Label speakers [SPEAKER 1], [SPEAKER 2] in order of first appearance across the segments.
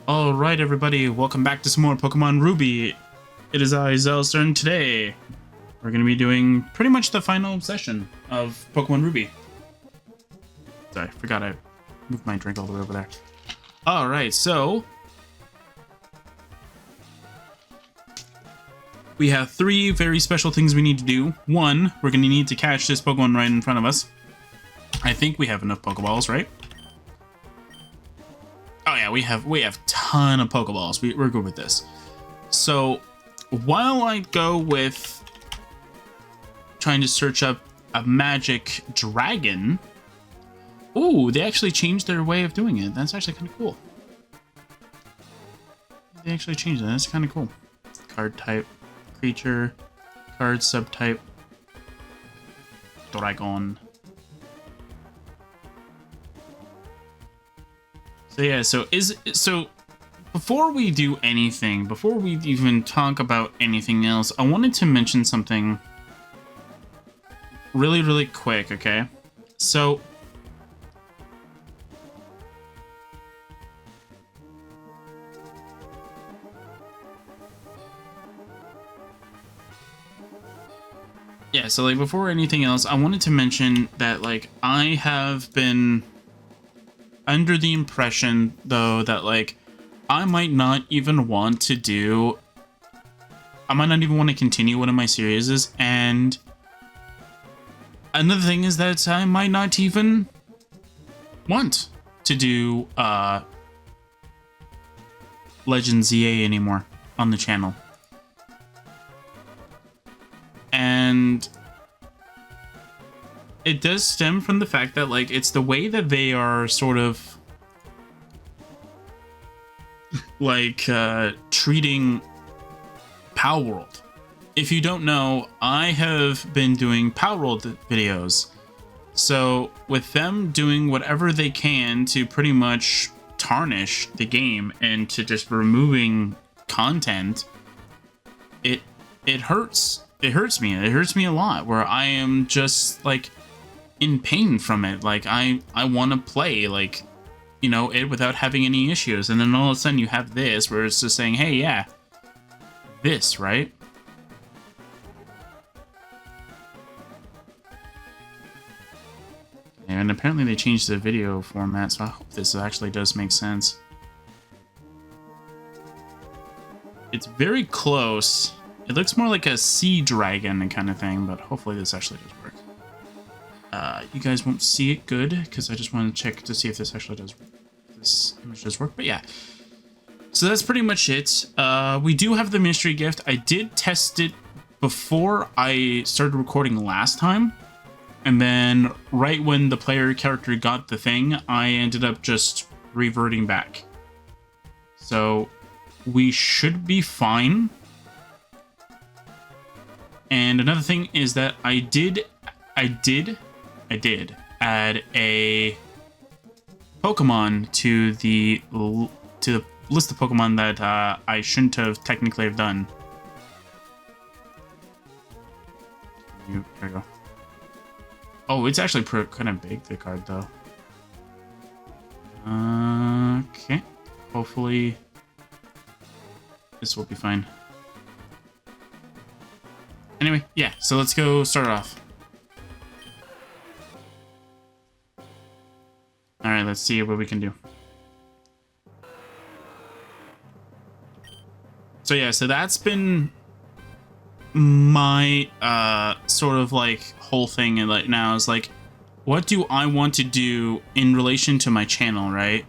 [SPEAKER 1] Alright everybody, welcome back to some more Pokemon Ruby. It is I, Xilestar, and today we're going to be doing pretty much the final session of Pokemon Ruby. Sorry, forgot I moved my drink all the way over there. Alright, so we have three very special things we need to do. One, we're going to need to catch this Pokemon right in front of us. I think we have enough Pokeballs, right? Oh yeah, we have a ton of Pokeballs. We're good with this. So while I go with trying to search up a magic dragon, ooh, they actually changed their way of doing it. That's actually kind of cool. They actually changed it. That's kind of cool. Card type, creature, card subtype, dragon. So yeah, so before we do anything, before we even talk about anything else, I wanted to mention something really quick, okay? So yeah, so like before anything else, I wanted to mention that like I have been under the impression though that like I might not even want to continue one of my series, and another thing is that I might not even want to do Legends ZA anymore on the channel. And it does stem from the fact that like it's the way that they are sort of like treating Power World. If you don't know, I have been doing Power World videos. So with them doing whatever they can to pretty much tarnish the game and to just removing content, it hurts. It hurts me. It hurts me a lot, where I am just like in pain from it. Like I want to play like, you know, it without having any issues, and then all of a sudden you have this where it's just saying, hey, yeah, this, right? And apparently they changed the video format, so I hope this actually does make sense. It's very close. It looks more like a sea dragon kind of thing, but hopefully this actually does work. You guys won't see it good because I just want to check to see if this actually does. This image does work, but yeah. So that's pretty much it. We do have the mystery gift. I did test it before I started recording last time, and then right when the player character got the thing, I ended up just reverting back. So we should be fine. And another thing is that I did add a Pokemon to the list of Pokemon that I shouldn't have technically have done. There we go. Oh, it's actually kind of big, the card, though. Okay. Hopefully this will be fine. Anyway, yeah, so let's go start off. Alright, let's see what we can do. So yeah, so that's been my sort of like whole thing, and like now is like, what do I want to do in relation to my channel, right?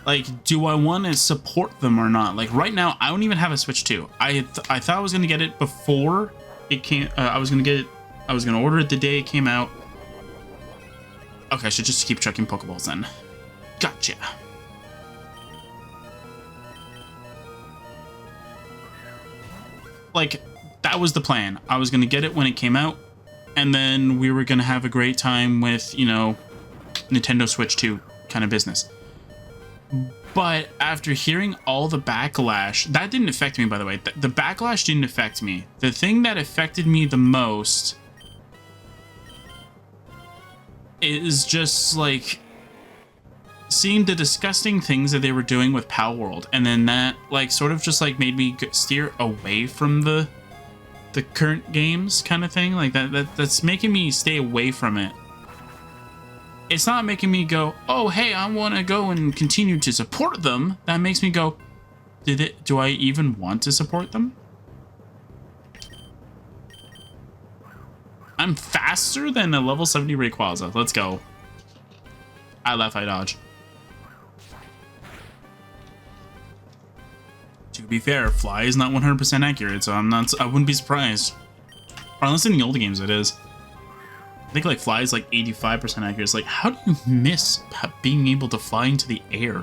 [SPEAKER 1] Like, do I want to support them or not? Like right now, I don't even have a Switch 2. I thought I was gonna get it before it came. I was gonna order it the day it came out. Okay, I should just keep checking Pokeballs then. Gotcha. Like, that was the plan. I was gonna get it when it came out, and then we were gonna have a great time with, you know, Nintendo Switch 2 kind of business. But after hearing all the backlash, that didn't affect me, by the way. The backlash didn't affect me. The thing that affected me the most is just like seeing the disgusting things that they were doing with Pal World, and then that like sort of just like made me steer away from the current games kind of thing. Like that's making me stay away from it. It's not making me go, oh hey, I want to go and continue to support them. That makes me go, do I even want to support them? I'm faster than a level 70 Rayquaza. Let's go. I left, I dodge. To be fair, Fly is not 100% accurate, so I wouldn't be surprised. Or unless in the older games it is. I think like Fly is like 85% accurate. It's like, how do you miss being able to fly into the air?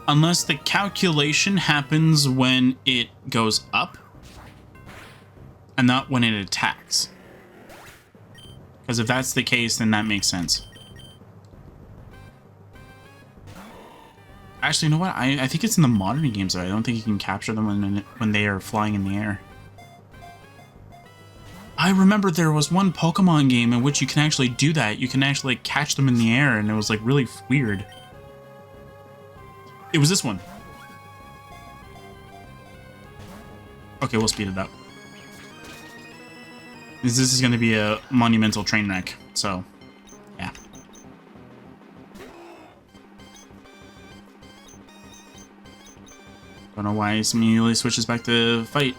[SPEAKER 1] Unless the calculation happens when it goes up and not when it attacks. Because if that's the case, then that makes sense. Actually, you know what? I think it's in the modern games, though. I don't think you can capture them when they are flying in the air. I remember there was one Pokemon game in which you can actually do that. You can actually catch them in the air, and it was like really weird. It was this one. Okay, we'll speed it up. This is going to be a monumental train wreck, so yeah. Don't know why it immediately switches back to fight.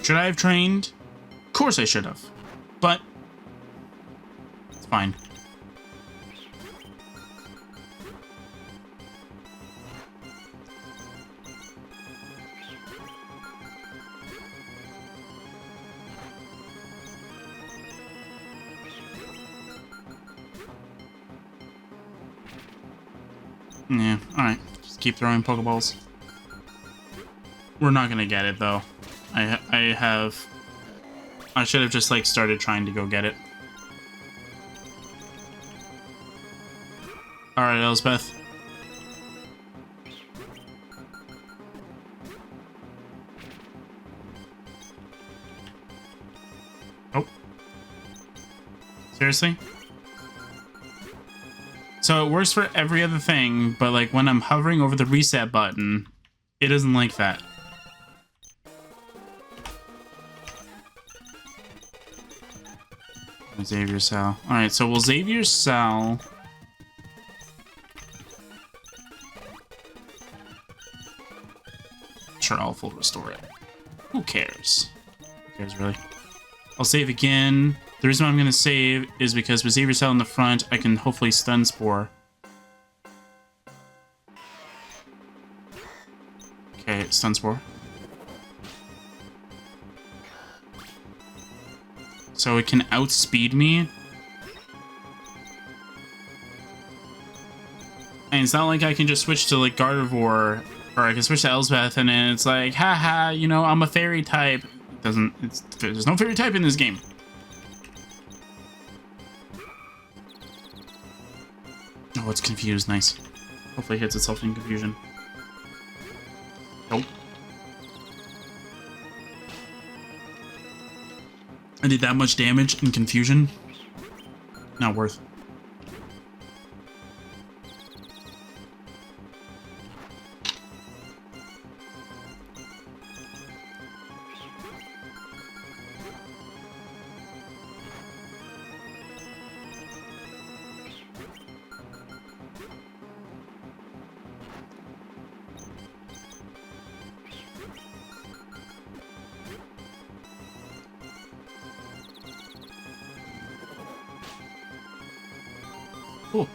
[SPEAKER 1] Should I have trained? Of course I should have, but it's fine. Yeah, alright. Just keep throwing Pokeballs. We're not gonna get it, though. I should have just, like, started trying to go get it. Alright, Elspeth. Oh. Seriously? So it works for every other thing, but like when I'm hovering over the reset button, it isn't like that. Xavier Sal. Alright, so we'll Xavier Sal. Sure, I'll full restore it. Who cares? Who cares, really? I'll save again. The reason why I'm going to save is because with Xavier Sal in the front, I can hopefully stun Spore. Okay, stun Spore. So it can outspeed me. And it's not like I can just switch to like Gardevoir, or I can switch to Elspeth and then it's like, haha, you know, I'm a fairy type. There's no fairy type in this game. Oh, it's confused. Nice. Hopefully it hits itself in confusion. Nope. I did that much damage in confusion. Not worth. Cool.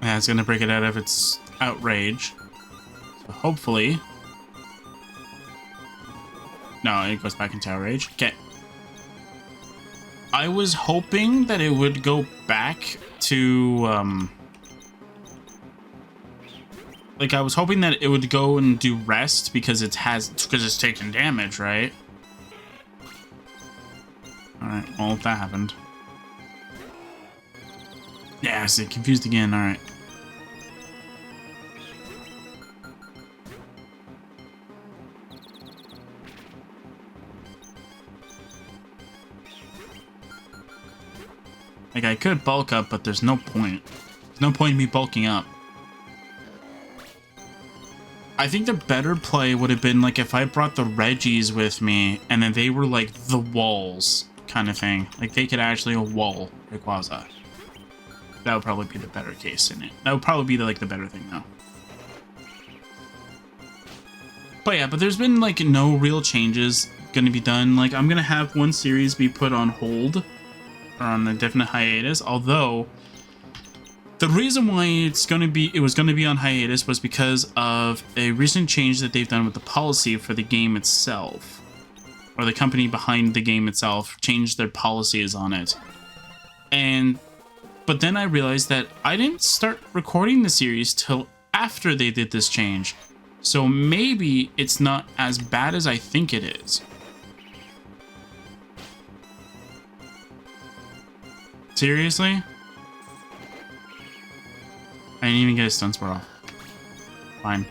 [SPEAKER 1] Yeah, it's gonna break it out of its outrage. So hopefully... No, it goes back into outrage. Okay. I was hoping that it would go back to, like, I was hoping that it would go and do rest because it's taking damage, right? Alright, well, if that happened. Yeah, see, confused again, alright. Like, I could bulk up, but there's no point. There's no point in me bulking up. I think the better play would have been, like, if I brought the Reggies with me, and then they were, like, the walls kind of thing. Like, they could actually wall Rayquaza. That would probably be the better case in it. That would probably be, the better thing, though. But yeah, but there's been, like, no real changes going to be done. Like, I'm going to have one series be put on hold, or on a definite hiatus, although the reason why it was going to be on hiatus was because of a recent change that they've done with the policy for the game itself. Or the company behind the game itself changed their policies on it. But then I realized that I didn't start recording the series till after they did this change. So maybe it's not as bad as I think it is. Seriously? I didn't even get a stun spore off. Fine.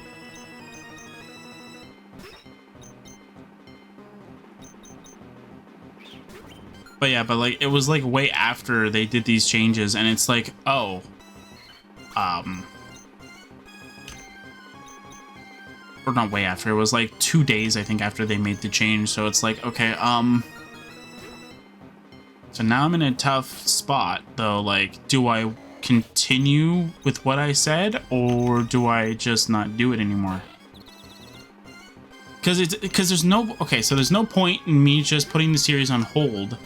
[SPEAKER 1] But yeah, but like, it was like way after they did these changes, and it's like, oh. Or not way after, it was like 2 days, I think, after they made the change, so it's like, okay, so now I'm in a tough spot, though, like, do I continue with what I said, or do I just not do it anymore? Because there's no, okay, so there's no point in me just putting the series on hold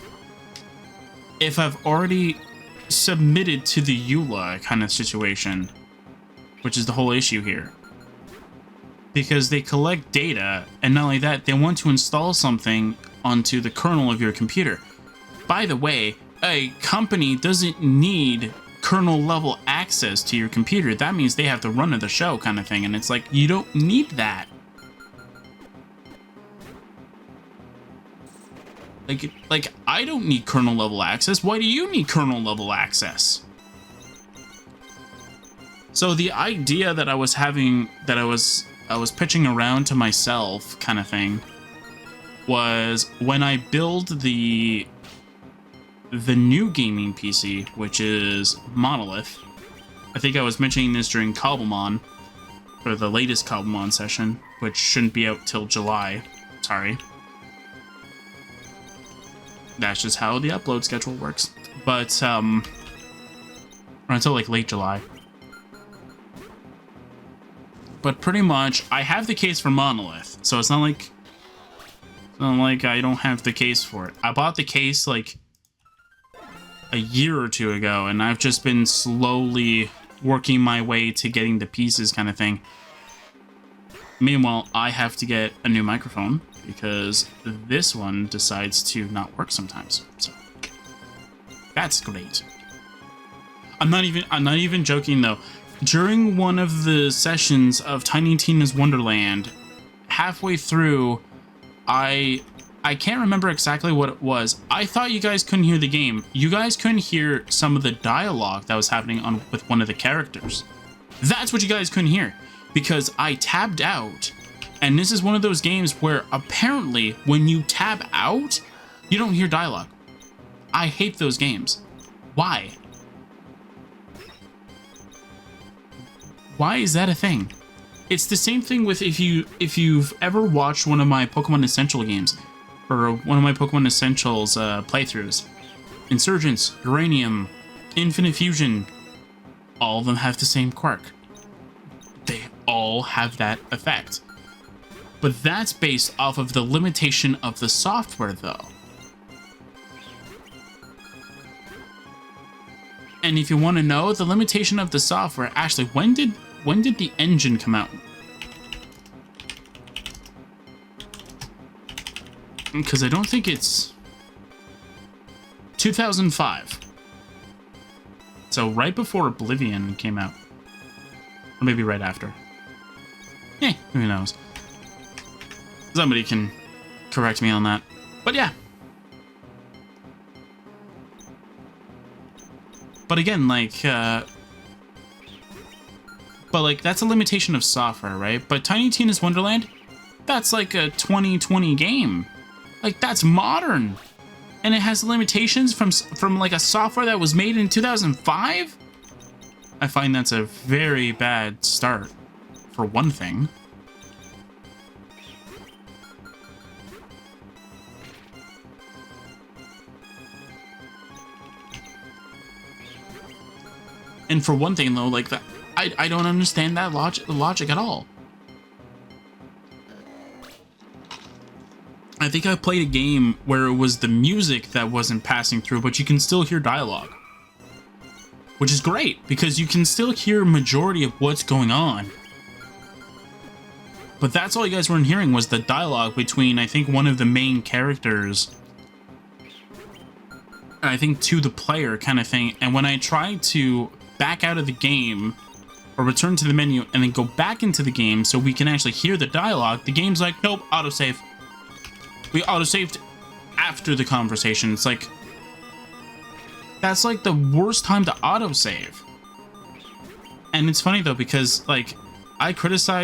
[SPEAKER 1] if I've already submitted to the EULA kind of situation, which is the whole issue here. Because they collect data, and not only that, they want to install something onto the kernel of your computer. By the way, a company doesn't need kernel level access to your computer. That means they have the run of the show kind of thing, and it's like, you don't need that. Like I don't need kernel level access. Why do you need kernel level access? So the idea that I was having, that I was pitching around to myself kind of thing, was when I build the new gaming PC, which is Monolith. I think I was mentioning this during Cobblemon, or the latest Cobblemon session, which shouldn't be out till July. Sorry. That's just how the upload schedule works. But, or until like late July. But pretty much, I have the case for Monolith, so it's not like I don't have the case for it. I bought the case like a year or two ago, and I've just been slowly working my way to getting the pieces kind of thing. Meanwhile, I have to get a new microphone because this one decides to not work sometimes. So that's great. I'm not even joking though. During one of the sessions of Tiny Tina's Wonderland, halfway through, I can't remember exactly what it was. I thought you guys couldn't hear the game. You guys couldn't hear some of the dialogue that was happening with one of the characters. That's what you guys couldn't hear, because I tabbed out. And this is one of those games where apparently when you tab out, you don't hear dialogue. I hate those games. Why? Why is that a thing? It's the same thing with if you've ever watched one of my Pokemon Essential games, or one of my Pokemon Essentials playthroughs. Insurgence, Uranium, Infinite Fusion, all of them have the same quirk. They all have that effect. But that's based off of the limitation of the software, though. And if you want to know the limitation of the software, actually, when did the engine come out? Because I don't think it's 2005. So right before Oblivion came out. Or maybe right after. Who knows? Somebody can correct me on that. But yeah. But again, like, but like that's a limitation of software, right? But Tiny Tina's Wonderland, that's like a 2020 game. Like, that's modern. And it has limitations from like a software that was made in 2005? I find that's a very bad start, for one thing. And for one thing, though, like, I don't understand that logic at all. I think I played a game where it was the music that wasn't passing through, but you can still hear dialogue. Which is great, because you can still hear majority of what's going on. But that's all you guys weren't hearing was the dialogue between, I think, one of the main characters, I think, to the player kind of thing. And when I tried to back out of the game, or return to the menu, and then go back into the game so we can actually hear the dialogue, the game's like, nope, autosave. We autosaved after the conversation. It's like, that's like the worst time to autosave. And it's funny though, because like, I criticize